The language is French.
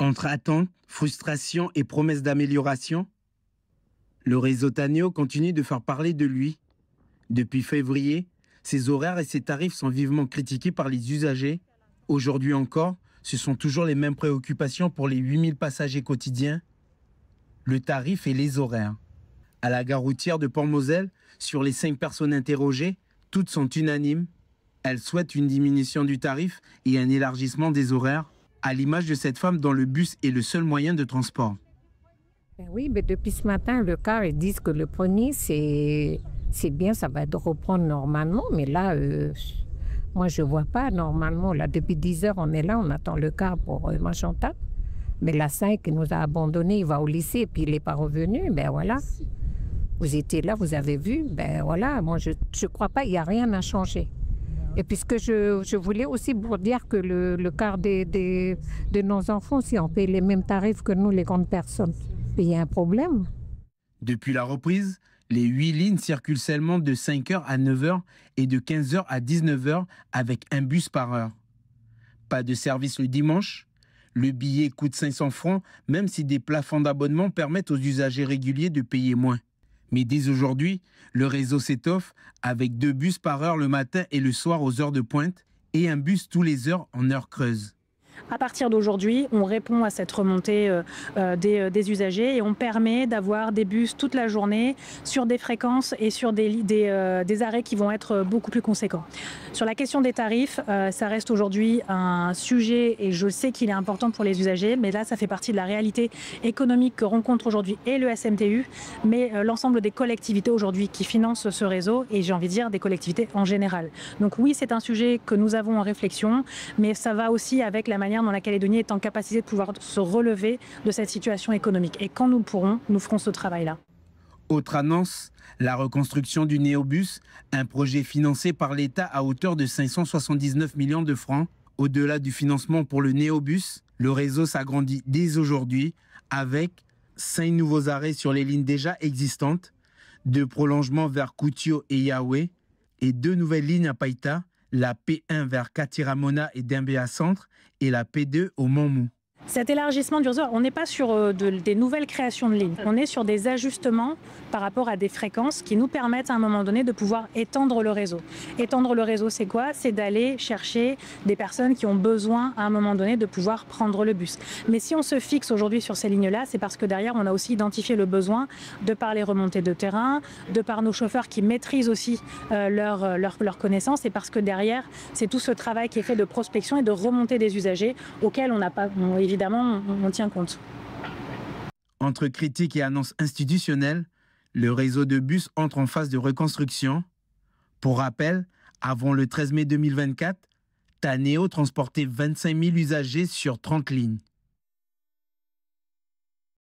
Entre attente, frustration et promesses d'amélioration, le réseau Taneo continue de faire parler de lui. Depuis février, ses horaires et ses tarifs sont vivement critiqués par les usagers. Aujourd'hui encore, ce sont toujours les mêmes préoccupations pour les 8000 passagers quotidiens, le tarif et les horaires. À la gare routière de Port-Moselle, sur les 5 personnes interrogées, toutes sont unanimes. Elles souhaitent une diminution du tarif et un élargissement des horaires, à l'image de cette femme dont le bus est le seul moyen de transport. Ben oui, mais depuis ce matin, le car, ils disent que le premier, c'est bien, ça va reprendre normalement. Mais là, moi, je ne vois pas normalement. Là, depuis 10 heures, on est là, on attend le car pour Magenta. Mais la 5, il nous a abandonnés, il va au lycée, et puis il n'est pas revenu. Ben voilà. Vous étiez là, vous avez vu. Ben voilà, moi, je ne crois pas, il n'y a rien à changer. Et puisque je voulais aussi vous dire que le quart de nos enfants, si on paye les mêmes tarifs que nous, les grandes personnes, il y a un problème. Depuis la reprise, les 8 lignes circulent seulement de 5h à 9h et de 15h à 19h avec un bus par heure. Pas de service le dimanche. Le billet coûte 500 francs, même si des plafonds d'abonnement permettent aux usagers réguliers de payer moins. Mais dès aujourd'hui, le réseau s'étoffe avec 2 bus par heure le matin et le soir aux heures de pointe et un bus tous les heures en heure creuse. À partir d'aujourd'hui, on répond à cette remontée des usagers et on permet d'avoir des bus toute la journée sur des fréquences et sur des arrêts qui vont être beaucoup plus conséquents. Sur la question des tarifs, ça reste aujourd'hui un sujet et je sais qu'il est important pour les usagers, mais là, ça fait partie de la réalité économique que rencontre aujourd'hui et le SMTU, mais l'ensemble des collectivités aujourd'hui qui financent ce réseau et j'ai envie de dire des collectivités en général. Donc oui, c'est un sujet que nous avons en réflexion, mais ça va aussi avec la manière dont la Calédonie est en capacité de pouvoir se relever de cette situation économique. Et quand nous le pourrons, nous ferons ce travail-là. Autre annonce, la reconstruction du Néobus, un projet financé par l'État à hauteur de 579 millions de francs. Au-delà du financement pour le Néobus, le réseau s'agrandit dès aujourd'hui avec 5 nouveaux arrêts sur les lignes déjà existantes, 2 prolongements vers Koutio et Yahweh et 2 nouvelles lignes à Païta, la P1 vers Katiramona et Dembéa Centre et la P2 au Montmou. Cet élargissement du réseau, on n'est pas sur des nouvelles créations de lignes, on est sur des ajustements par rapport à des fréquences qui nous permettent à un moment donné de pouvoir étendre le réseau. Étendre le réseau, c'est quoi? C'est d'aller chercher des personnes qui ont besoin à un moment donné de pouvoir prendre le bus. Mais si on se fixe aujourd'hui sur ces lignes-là, c'est parce que derrière, on a aussi identifié le besoin de par les remontées de terrain, de par nos chauffeurs qui maîtrisent aussi leurs connaissances et parce que derrière, c'est tout ce travail qui est fait de prospection et de remontée des usagers auxquels on n'a pas... Évidemment, on tient compte. Entre critiques et annonces institutionnelles, le réseau de bus entre en phase de reconstruction. Pour rappel, avant le 13 mai 2024, Taneo transportait 25 000 usagers sur 30 lignes.